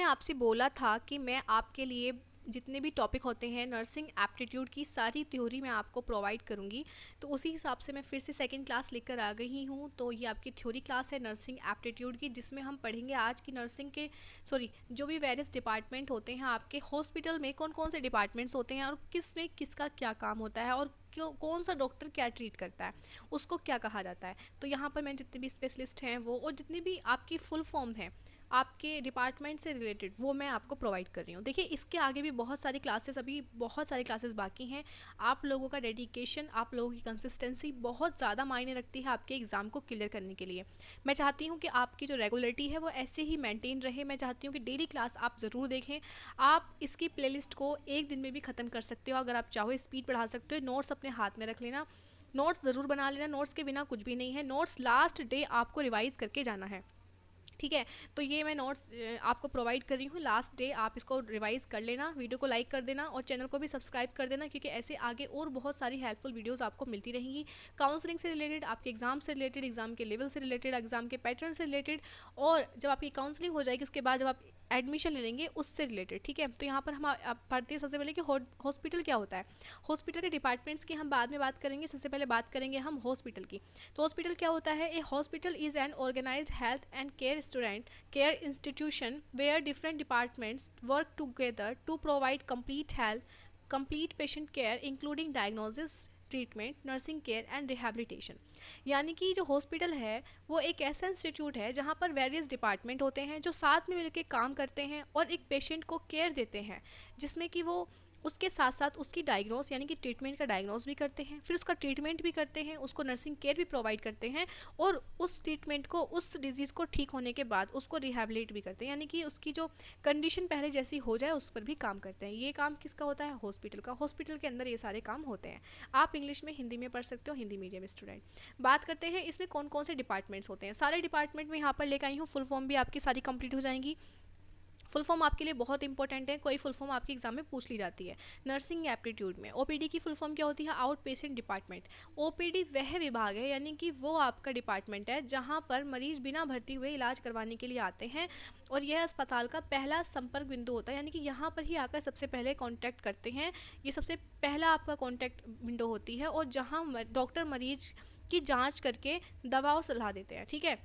मैंने आपसे बोला था कि मैं आपके लिए जितने भी टॉपिक होते हैं नर्सिंग एप्टीट्यूड की सारी थ्योरी मैं आपको प्रोवाइड करूंगी। तो उसी हिसाब से मैं फिर से सेकंड क्लास लेकर आ गई हूँ। तो ये आपकी थ्योरी क्लास है नर्सिंग एप्टीट्यूड की, जिसमें हम पढ़ेंगे आज की नर्सिंग के जो भी वेरियस डिपार्टमेंट होते हैं आपके हॉस्पिटल में, कौन कौन से डिपार्टमेंट्स होते हैं और किस में किसका क्या काम होता है और क्यों कौन सा डॉक्टर क्या ट्रीट करता है, उसको क्या कहा जाता है। तो यहाँ पर मैं जितने भी स्पेशलिस्ट हैं वो और जितनी भी आपकी फुल फॉर्म है आपके डिपार्टमेंट से रिलेटेड वो मैं आपको प्रोवाइड कर रही हूँ। देखिए इसके आगे भी बहुत सारी क्लासेस, अभी बहुत सारी क्लासेस बाकी हैं। आप लोगों का डेडिकेशन, आप लोगों की कंसिस्टेंसी बहुत ज़्यादा मायने रखती है आपके एग्ज़ाम को क्लियर करने के लिए। मैं चाहती हूँ कि आपकी जो रेगुलरिटी है वो ऐसे ही मेंटेन रहे। मैं चाहती हूँ कि डेली क्लास आप ज़रूर देखें। आप इसकी प्लेलिस्ट को एक दिन में भी ख़त्म कर सकते हो, अगर आप चाहो स्पीड बढ़ा सकते हो। नोट्स अपने हाथ में रख लेना, नोट्स ज़रूर बना लेना, नोट्स के बिना कुछ भी नहीं है। नोट्स लास्ट डे आपको रिवाइज़ करके जाना है, ठीक है। तो ये मैं नोट्स आपको प्रोवाइड कर रही हूँ, लास्ट डे आप इसको रिवाइज कर लेना। वीडियो को लाइक कर देना और चैनल को भी सब्सक्राइब कर देना, क्योंकि ऐसे आगे और बहुत सारी हेल्पफुल वीडियोस आपको मिलती रहेंगी। काउंसलिंग से रिलेटेड, आपके एग्जाम से रिलेटेड, एग्जाम के लेवल से रिलेटेड, एग्जाम के पैटर्न से रिलेटेड, और जब आपकी काउंसलिंग हो जाएगी उसके बाद जब आप एडमिशन ले लेंगे उससे रिलेटेड, ठीक है। तो यहाँ पर हम आप पढ़ते हैं सबसे पहले कि हॉस्पिटल क्या होता है। हॉस्पिटल के डिपार्टमेंट्स की हम बाद में बात करेंगे, सबसे पहले बात करेंगे हम हॉस्पिटल की। तो हॉस्पिटल क्या होता है? A hospital is an organised health and care institution where different departments work together to provide complete patient care including diagnosis, treatment, nursing care and rehabilitation. यानी कि जो हॉस्पिटल है वो एक ऐसा इंस्टीट्यूट है जहाँ पर वेरियस डिपार्टमेंट होते हैं जो साथ में मिलकर काम करते हैं और एक पेशेंट को केयर देते हैं, जिसमें कि वो उसके साथ साथ उसकी डायग्नोस यानी कि ट्रीटमेंट का डायग्नोस भी करते हैं, फिर उसका ट्रीटमेंट भी करते हैं, उसको नर्सिंग केयर भी प्रोवाइड करते हैं, और उस ट्रीटमेंट को, उस डिजीज़ को ठीक होने के बाद उसको रिहेबिलिट भी करते हैं, यानी कि उसकी जो कंडीशन पहले जैसी हो जाए उस पर भी काम करते हैं। ये काम किसका होता है? हॉस्पिटल का। हॉस्पिटल के अंदर ये सारे काम होते हैं। आप इंग्लिश में, हिंदी में पढ़ सकते हो, हिंदी मीडियम स्टूडेंट। बात करते हैं इसमें कौन कौन से डिपार्टमेंट्स होते हैं। सारे डिपार्टमेंट में यहाँ पर लेकर आई हूँ, फुल फॉर्म भी आपकी सारी कंप्लीट हो जाएंगी। फुल फॉर्म आपके लिए बहुत इंपॉर्टेंट है, कोई फुल फॉर्म आपके एग्जाम में पूछ ली जाती है। नर्सिंग एप्टीट्यूड में ओपीडी की फुल फॉर्म क्या होती है? Out patient department. ओपीडी वह विभाग है, यानी कि वो आपका डिपार्टमेंट है जहाँ पर मरीज बिना भर्ती हुए इलाज करवाने के लिए आते हैं, और यह अस्पताल का पहला संपर्क बिंदु होता है, यानी कि यहाँ पर ही आकर सबसे पहले कॉन्टैक्ट करते हैं। ये सबसे पहला आपका कॉन्टैक्ट विंडो होती है, और जहाँ डॉक्टर मरीज की जाँच करके दवा और सलाह देते हैं, ठीक है।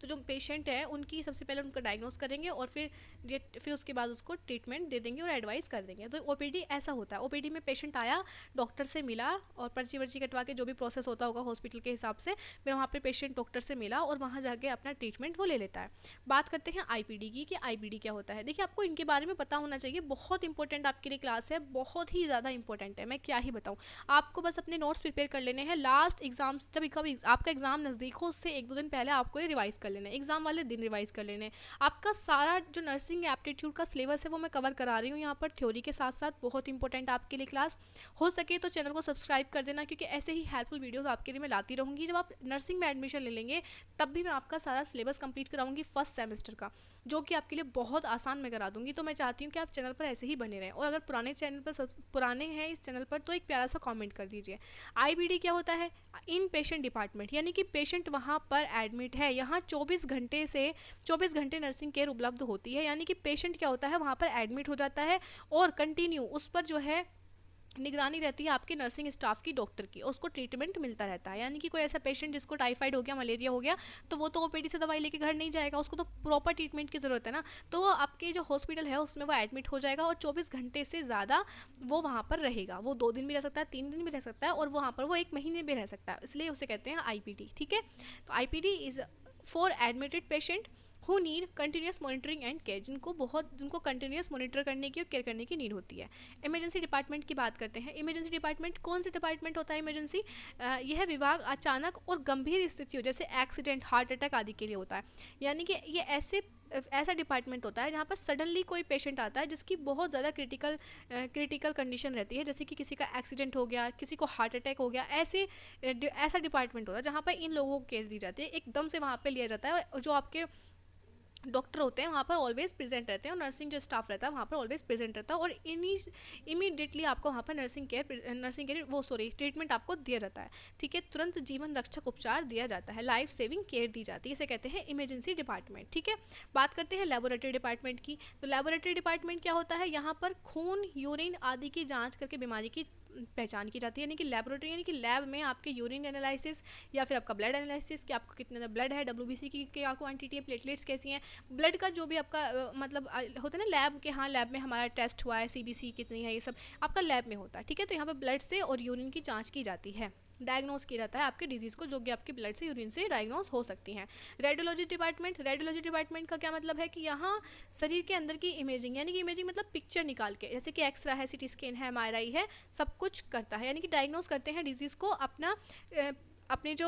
तो जो पेशेंट है उनकी सबसे पहले उनका डायग्नोस करेंगे और फिर उसके बाद उसको ट्रीटमेंट दे देंगे और एडवाइस कर देंगे। तो ओपीडी ऐसा होता है। ओपीडी में पेशेंट आया, डॉक्टर से मिला और पर्ची वर्ची कटवा के जो भी प्रोसेस होता होगा हॉस्पिटल के हिसाब से, फिर वहाँ पे पेशेंट डॉक्टर से मिला और वहाँ जाके अपना ट्रीटमेंट वो ले लेता है। बात करते हैं आईपीडी की, कि आईपीडी क्या होता है। देखिए आपको इनके बारे में पता होना चाहिए, बहुत इंपॉर्टेंट आपके लिए क्लास है, बहुत ही ज़्यादा इंपॉर्टेंट है। मैं क्या ही बताऊँ, आपको बस अपने नोट्स प्रिपेयर कर लेने हैं। लास्ट एग्जाम जब कभी आपका एग्जाम नज़दीक हो उससे एक दो दिन पहले आपको ये रिवाइज कर लेना है, एग्जाम वाले दिन रिवाइज कर लेने। आपका सारा जो नर्सिंग एप्टीट्यूड का सिलेबस है वो मैं कवर करा रही हूँ यहाँ पर थ्योरी के साथ साथ। बहुत इंपॉर्टेंट आपके लिए क्लास। हो सके तो चैनल को सब्सक्राइब कर देना, क्योंकि ऐसे ही हेल्पफुल वीडियोस आपके लिए मैं लाती रहूँगी। जब आप नर्सिंग में एडमिशन ले लेंगे तब भी मैं आपका सारा सिलेबस कंप्लीट कराऊंगी फर्स्ट सेमेस्टर का, जो कि आपके लिए बहुत आसान मैं करा दूंगी। तो मैं चाहती हूँ कि आप चैनल पर ऐसे ही बने रहें, और अगर पुराने हैं इस चैनल पर तो एक प्यारा सा कॉमेंट कर दीजिए। आईबीडी क्या होता है? इन पेशेंट डिपार्टमेंट, यानी कि पेशेंट वहाँ पर एडमिट है, यहाँ 24 घंटे नर्सिंग केयर उपलब्ध होती है। यानी कि पेशेंट क्या होता है, वहाँ पर एडमिट हो जाता है और कंटिन्यू उस पर जो है निगरानी रहती है आपके नर्सिंग स्टाफ की, डॉक्टर की, और उसको ट्रीटमेंट मिलता रहता है। यानी कि कोई ऐसा पेशेंट जिसको टाइफाइड हो गया, मलेरिया हो गया, तो वो तो ओपीडी से दवाई लेके घर नहीं जाएगा, उसको तो प्रॉपर ट्रीटमेंट की ज़रूरत है ना। तो वो आपके जो हॉस्पिटल है उसमें वो एडमिट हो जाएगा और 24 घंटे से ज़्यादा वो वहाँ पर रहेगा। वो 2 दिन भी रह सकता है, 3 दिन भी रह सकता है, और वहाँ पर वो 1 महीने भी रह सकता है, इसलिए उसे कहते हैं आईपीडी, ठीक है। तो IPD is for admitted patient who need continuous monitoring and care, जिनको कंटिन्यूस मॉनिटर करने की और केयर करने की नीड होती है। इमरजेंसी डिपार्टमेंट की बात करते हैं। इमरजेंसी डिपार्टमेंट कौन सा डिपार्टमेंट होता है? इमरजेंसी यह विभाग अचानक और गंभीर स्थितियों जैसे एक्सीडेंट, हार्ट अटैक आदि के लिए होता है। यानी कि ये ऐसा डिपार्टमेंट होता है जहाँ पर सडनली कोई पेशेंट आता है जिसकी बहुत ज़्यादा क्रिटिकल कंडीशन रहती है, जैसे कि किसी का एक्सीडेंट हो गया, किसी को हार्ट अटैक हो गया, ऐसा डिपार्टमेंट होता है जहाँ पर इन लोगों को केयर दी जाती है, एकदम से वहाँ पर लिया जाता है। और जो आपके डॉक्टर होते हैं वहाँ पर ऑलवेज प्रेजेंट रहते हैं, और नर्सिंग जो स्टाफ रहता है वहाँ पर ऑलवेज प्रेजेंट रहता है, और इमीडिएटली आपको वहाँ पर नर्सिंग केयर वो सॉरी ट्रीटमेंट आपको दिया जाता है। ठीक है, तुरंत जीवन रक्षक उपचार दिया जाता है, लाइफ सेविंग केयर दी जाती है, इसे कहते हैं इमरजेंसी डिपार्टमेंट। ठीक है, बात करते हैं लेबोरेटरी डिपार्टमेंट की। तो लेबोरेटरी डिपार्टमेंट क्या होता है, यहाँ पर खून, यूरिन आदि की जाँच करके बीमारी की पहचान की जाती है। यानी कि लेबोरेटरी यानी कि लैब में आपके यूरिन एनालिसिस या फिर आपका ब्लड एनालिसिस कि आपको कितने ब्लड है, डब्ल्यूबीसी की क्या क्वांटिटी है, प्लेटलेट्स कैसी हैं, ब्लड का जो भी आपका मतलब होता है ना लैब के, हाँ लैब में हमारा टेस्ट हुआ है, सीबीसी कितनी है, ये सब आपका लैब में होता है। ठीक है, तो यहाँ पर ब्लड से और यूरिन की जाँच की जाती है, डायग्नोस किया जाता है आपके डिजीज़ को, जो कि आपके ब्लड से यूरिन से डायग्नोस हो सकती हैं। रेडियोलॉजी डिपार्टमेंट, रेडियोलॉजी डिपार्टमेंट का क्या मतलब है कि यहाँ शरीर के अंदर की इमेजिंग, यानी कि इमेजिंग मतलब पिक्चर निकाल के, जैसे कि एक्सरे है, सिटी स्कैन है, एमआरआई है, सब कुछ करता है, यानी कि डायग्नोस करते हैं डिजीज़ को अपने जो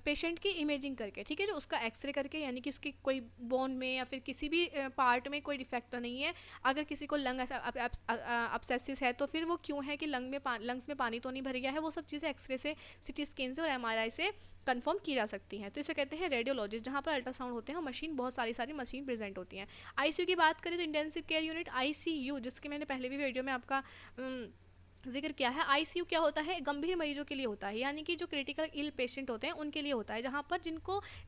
पेशेंट की इमेजिंग करके। ठीक है, जो उसका एक्सरे करके, यानी कि उसकी कोई बोन में या फिर किसी भी पार्ट में कोई डिफेक्ट तो नहीं है। अगर किसी को लंग अपसेसिस है तो फिर वो क्यों है कि लंग्स में पानी तो नहीं भर गया है, वो सब चीज़ें एक्सरे से, सिटी स्कैन से और एमआरआई से कंफर्म की जा सकती हैं। तो इसे कहते हैं रेडियोलॉजिस्ट, जहाँ पर अल्ट्रासाउंड होते हैं और मशीन, बहुत सारी मशीन प्रेजेंट होती हैं। आईसीयू की बात करें तो इंटेंसिव केयर यूनिट, आईसीयू, जिसके मैंने पहले भी वीडियो में आपका जिक्र किया है। आईसीयू क्या होता है, गंभीर मरीजों के लिए होता है, यानी कि जो क्रिटिकल इल पेशेंट होते हैं उनके लिए होता है, जहाँ पर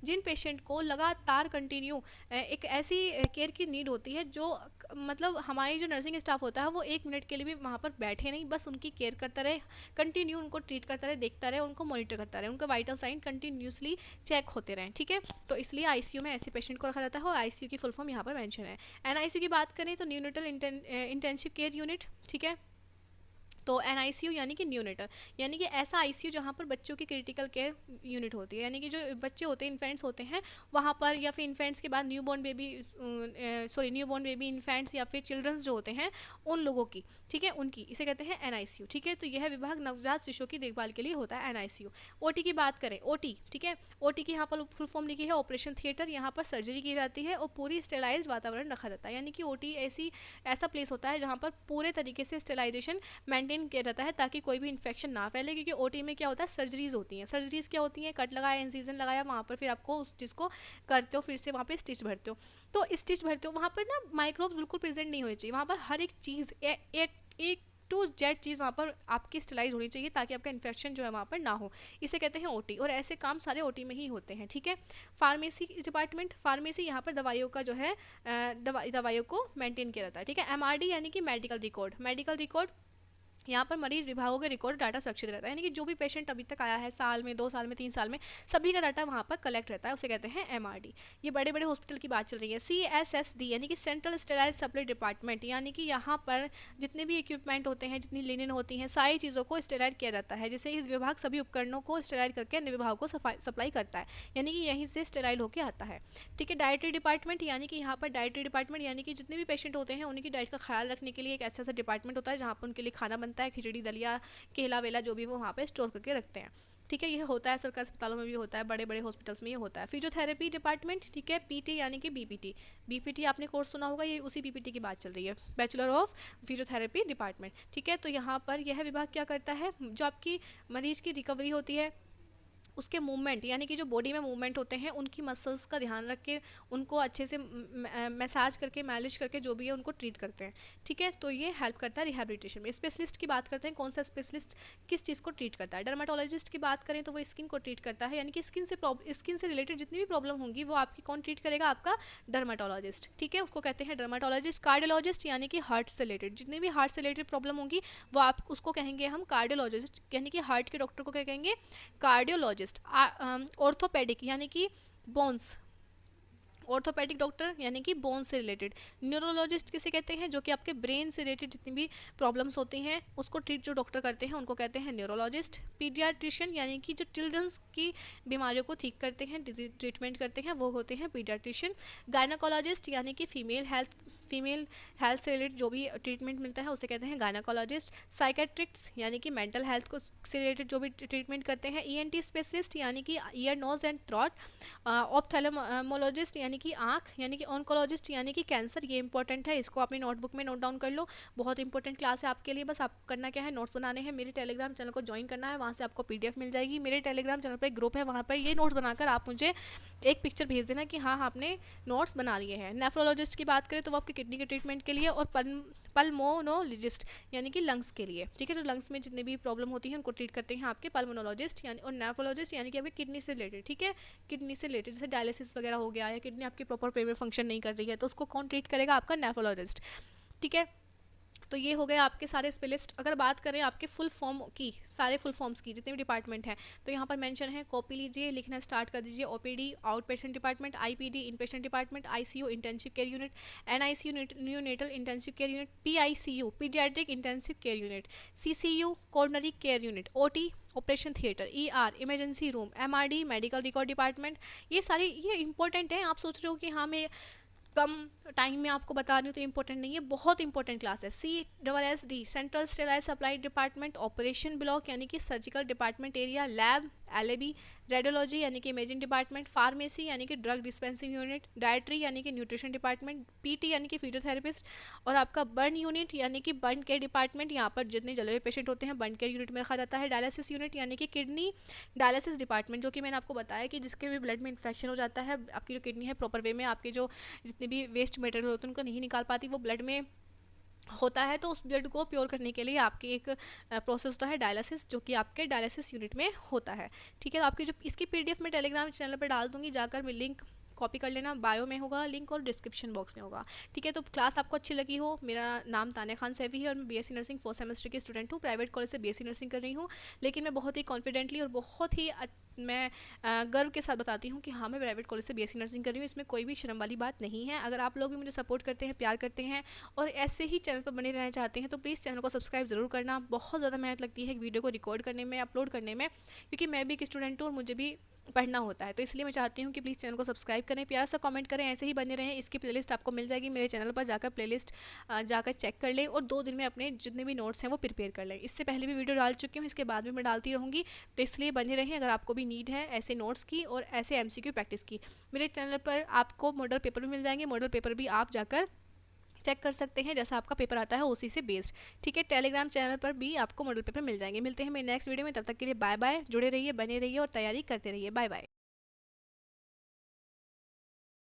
जिन पेशेंट को लगातार कंटिन्यू एक ऐसी केयर की नीड होती है, जो मतलब हमारी जो नर्सिंग स्टाफ होता है वो 1 मिनट के लिए भी वहाँ पर बैठे नहीं, बस उनकी केयर करता रहे, कंटिन्यू उनको ट्रीट करता रहे, देखता रहे, उनको मॉनिटर करता रहे, उनका वाइटल साइन कंटिन्यूसली चेक होते रहें। ठीक है, तो इसलिए आईसीयू में ऐसे पेशेंट को रखा जाता है, और आईसीयू की फुल फॉर्म यहाँ पर मेंशन है। एनआईसीयू की बात करें तो न्यूनेटल इंटेंसिव केयर यूनिट। ठीक है, तो एनआईसीयू यानी कि न्यूनेटल, यानी कि ऐसा आईसीयू जहाँ पर बच्चों की क्रिटिकल केयर यूनिट होती है, यानी कि जो बच्चे होते हैं, इन्फेंट्स होते हैं वहाँ पर, या फिर इन्फेंट्स के बाद न्यूबॉर्न बेबी इन्फेंट्स या फिर चिल्ड्रंस जो होते हैं उन लोगों की, ठीक है, उनकी, इसे कहते हैं एनआईसीयू। ठीक है, तो यह विभाग नवजात शिशुओं की देखभाल के लिए होता है, एनआईसीयू। ओटी की बात करें, ओटी, ठीक है, ओटी की यहाँ पर फुल फॉर्म लिखी है ऑपरेशन थिएटर, यहाँ पर सर्जरी की जाती है और पूरी स्टेलाइज वातावरण रखा जाता है, यानी कि ओटी ऐसा प्लेस होता है जहाँ पर पूरे तरीके से स्टेलाइजेशन मेंटेन किया जाता है, ताकि कोई भी इन्फेक्शन ना फैले। क्योंकि ओटी में क्या होता है, सर्जरीज होती हैं। सर्जरीज क्या होती हैं, कट लगाया, इंसिजन लगाया, वहाँ पर फिर आपको उस चीज़ को करते हो, फिर से वहाँ पे स्टिच भरते हो। तो स्टिच भरते हो वहाँ पर ना माइक्रोब्स बिल्कुल प्रेजेंट नहीं होनी चाहिए, वहाँ पर हर एक चीज़ एक टू जेड चीज़ वहाँ पर आपकी स्टेलाइज होनी चाहिए, ताकि आपका इन्फेक्शन जो है वहाँ पर ना हो। इसे कहते हैं ओटी, और ऐसे काम सारे ओटी में ही होते हैं। ठीक है, फार्मेसी डिपार्टमेंट, फार्मेसी, यहाँ पर दवाइयों का जो है दवाइयों को मेंटेन किया जाता है। ठीक है, एमआरडी यानी कि मेडिकल रिकॉर्ड, यहाँ पर मरीज विभागों के रिकॉर्ड डाटा सुरक्षित रहता है, यानी कि जो भी पेशेंट अभी तक आया है, साल में, 2 साल में, 3 साल में, सभी का डाटा वहाँ पर कलेक्ट रहता है, उसे कहते हैं एमआरडी। ये बड़े बड़े हॉस्पिटल की बात चल रही है। सीएसएसडी यानी कि सेंट्रल स्टेराइज सप्लाई डिपार्टमेंट, यानी कि यहाँ पर जितने भी इक्विपमेंट होते हैं, जितनी लिनन होती हैं, सारी चीज़ों को स्टेराइड किया जाता है। जैसे इस विभाग सभी उपकरणों को स्टेराइड करके अन्य विभागों को सप्लाई करता है, यानी कि यहीं से स्टेराइल होकर आता है। ठीक है, डाइटरी डिपार्टमेंट, यानी कि यहाँ पर डाइटरी डिपार्टमेंट यानी कि जितने भी पेशेंट होते हैं उनकी डाइट का ख्याल रखने के लिए एक ऐसा डिपार्टमेंट होता है, जहाँ पर उनके लिए खाना बनता है, खिचड़ी, दलिया, केला वेला जो भी वो वहाँ पे स्टोर करके रखते हैं। ठीक है, ये होता है सरकारी अस्पतालों में भी होता है, बड़े बड़े हॉस्पिटल्स में ये होता है। फिजियोथेरेपी डिपार्टमेंट, ठीक है, पीटी यानी कि बीपीटी आपने कोर्स सुना होगा, ये उसी बीपीटी की बात चल रही है, बैचलर ऑफ फिजियोथेरेपी डिपार्टमेंट। ठीक है, तो यहाँ पर यह विभाग क्या करता है, जो आपकी मरीज की रिकवरी होती है, उसके मूवमेंट, यानी कि जो बॉडी में मूवमेंट होते हैं, उनकी मसल्स का ध्यान रख के उनको अच्छे से मसाज करके, मालिश करके, जो भी है उनको ट्रीट करते हैं। ठीक है, तो ये हेल्प करता है रिहैबिलिटेशन में। स्पेशलिस्ट की बात करते हैं, कौन सा स्पेशलिस्ट किस चीज़ को ट्रीट करता है। डर्माटोलॉजिस्ट की बात करें तो वो स्किन को ट्रीट करता है, यानी कि स्किन से रिलेटेड जितनी भी प्रॉब्लम होंगी वो आपकी कौन ट्रीट करेगा, आपका डर्माटोलॉजिस्ट। ठीक है, उसको कहते हैं डर्माटोलॉजिस्ट। कार्डियोलॉजिस्ट यानी कि हार्ट से रिलेटेड जितनी भी हार्ट से रिलेटेड प्रॉब्लम होंगी वो आप उसको कहेंगे हम कार्डियोलॉजिस्ट, यानी कि हार्ट के डॉक्टर को क्या कहेंगे, कार्डियोलॉजिस्ट। ऑर्थोपेडिक यानी कि बोन्स, ऑर्थोपेडिक डॉक्टर यानी कि बोन से रिलेटेड। न्यूरोलॉजिस्ट किसे कहते हैं, जो कि आपके ब्रेन से रिलेटेड जितनी भी प्रॉब्लम्स होती हैं उसको ट्रीट जो डॉक्टर करते हैं उनको कहते हैं न्यूरोलॉजिस्ट। पीडियाट्रिशियन यानी कि जो चिल्ड्रंस की बीमारियों को ठीक करते हैं, डिजीज ट्रीटमेंट करते हैं, वो होते हैं पीडियाट्रिशियन। गायनाकोलॉजिस्ट यानी कि फीमेल हेल्थ से रिलेटेड जो भी ट्रीटमेंट मिलता है उसे कहते हैं गायनाकोलॉजिस्ट। साइकेट्रिक्स यानी कि मेंटल हेल्थ को से रिलेटेड जो भी ट्रीटमेंट करते हैं। ईएनटी स्पेशलिस्ट यानी कि ear, nose and throat. Ophthalmologist यानी यानी कि आँख, यानी कि ऑन्कोलॉजिस्ट यानी कि कैंसर, ये इंपॉर्टेंट है, इसको अपनी नोटबुक में नोट डाउन कर लो। बहुत इंपॉर्टेंट क्लास है आपके लिए। बस आपको करना क्या है, नोट्स बनाने हैं, मेरे टेलीग्राम चैनल को ज्वाइन करना है, वहाँ से आपको PDF मिल जाएगी। मेरे टेलीग्राम चैनल पर एक ग्रुप है, वहाँ पर ये नोट्स बनाकर आप मुझे एक पिक्चर भेज देना कि हाँ आपने नोट्स बना लिए हैं। नेफ्रोलॉजिस्ट की बात करें तो वो आपकी किडनी के ट्रीटमेंट के लिए, और पल्मोनोलॉजिस्ट यानी कि लंग्स के लिए, ठीक है। तो लंग्स में जितनी भी प्रॉब्लम होती है उनको ट्रीट करते हैं आपके पल्मोनोलॉजिस्ट यानी, और नेफ्रोलॉजिस्ट यानी कि आपके किडनी से रिलेटेड, ठीक है। किडनी से रिलेटेड जैसे डायलिसिस वगैरह हो गया, या किडनी आपकी प्रॉपर वे में फंक्शन नहीं कर रही है, तो उसको कौन ट्रीट करेगा, आपका नेफ्रोलॉजिस्ट, ठीक है। तो ये हो गए आपके सारे स्पेलिस्ट। अगर बात करें आपके फुल फॉर्म की, सारे फुल फॉर्म्स की, जितने भी डिपार्टमेंट हैं, तो यहाँ पर मेंशन है, कॉपी लीजिए, लिखना स्टार्ट कर दीजिए। OPD out patient department, IPD in patient department, ICU intensive care unit, NICU neonatal intensive care unit, PICU paediatric intensive care unit, CCU coronary care unit, OT operation theatre, ER emergency room, MRD medical record department. ये सारी ये important है। आप सोच रहे हो कि हाँ मैं कम टाइम में आपको बता रही हूँ तो इंपॉर्टेंट नहीं है, बहुत इंपॉर्टेंट क्लास है। CSSD central sterile supply department, operation block यानी कि surgical department area, lab LAB, radiology यानी कि इमेजिंग डिपार्टमेंट, फार्मेसी यानी कि ड्रग डिस्पेंसिंग यूनिट, डाइट्री यानी कि न्यूट्रिशन डिपार्टमेंट, PT यानी कि फिजियोथेरेपिस्ट, और आपका बर्न यूनिट यानी कि बर्न केयर डिपार्टमेंट। यहाँ पर जितने जले हुए पेशेंट होते हैं बर्न केयर यूनिट में रखा जाता है। डायलिसिस यूनिट यानी कि किडनी डायलिसिस डिपार्टमेंट, जो कि मैंने आपको बताया कि जिसके भी ब्लड में इन्फेक्शन हो जाता है, आपकी जो किडनी है प्रॉपर वे में आपके जो जितने भी वेस्ट मटेरियल होते हैं उनको नहीं निकाल पाती, वो ब्लड में होता है, तो उस ब्लड को प्योर करने के लिए आपकी एक प्रोसेस होता है डायलिसिस, जो कि आपके डायलिसिस यूनिट में होता है, ठीक है। तो आपकी जो इसकी PDF मैं टेलीग्राम चैनल पर डाल दूंगी, जाकर मैं लिंक कॉपी कर लेना, बायो में होगा लिंक और डिस्क्रिप्शन बॉक्स में होगा, ठीक है। तो क्लास आपको अच्छी लगी हो। मेरा नाम तानिया खान सैफी है और मैं BSc नर्सिंग 4th सेमेस्टर की स्टूडेंट हूँ। प्राइवेट कॉलेज से BSc नर्सिंग कर रही हूँ, लेकिन मैं बहुत ही कॉन्फिडेंटली और बहुत ही मैं गर्व के साथ बताती हूँ कि हाँ मैं प्राइवेट कॉलेज से BSc नर्सिंग कर रही हूँ। इसमें कोई भी शर्म वाली बात नहीं है। अगर आप लोग भी मुझे सपोर्ट करते हैं, प्यार करते हैं और ऐसे ही चैनल पर बने रहना चाहते हैं, तो प्लीज़ चैनल को सब्सक्राइब ज़रूर करना। बहुत ज़्यादा मेहनत लगती है वीडियो को रिकॉर्ड करने में, अपलोड करने में, क्योंकि मैं भी एक स्टूडेंट हूँ और मुझे भी पढ़ना होता है। तो इसलिए मैं चाहती हूँ कि प्लीज़ चैनल को सब्सक्राइब करें, प्यार सा कमेंट करें, ऐसे ही बने रहें। इसकी प्लेलिस्ट आपको मिल जाएगी मेरे चैनल पर, जाकर प्लेलिस्ट जाकर चेक कर लें और 2 दिन में अपने जितने भी नोट्स हैं वो प्रिपेयर कर लें। इससे पहले भी वीडियो डाल चुकी हूँ, इसके बाद भी मैं डालती रहूँगी, तो इसलिए बने रहें। अगर आपको भी नीड है ऐसे नोट्स की और ऐसे MCQ प्रैक्टिस की, मेरे चैनल पर आपको मॉडल पेपर भी मिल जाएंगे। मॉडल पेपर भी आप जाकर चेक कर सकते हैं, जैसा आपका पेपर आता है उसी से बेस्ड, ठीक है। टेलीग्राम चैनल पर भी आपको मॉडल पेपर मिल जाएंगे। मिलते हैं मेरे नेक्स्ट वीडियो में, तब तक के लिए बाय बाय। जुड़े रहिए, बने रहिए और तैयारी करते रहिए। Bye bye.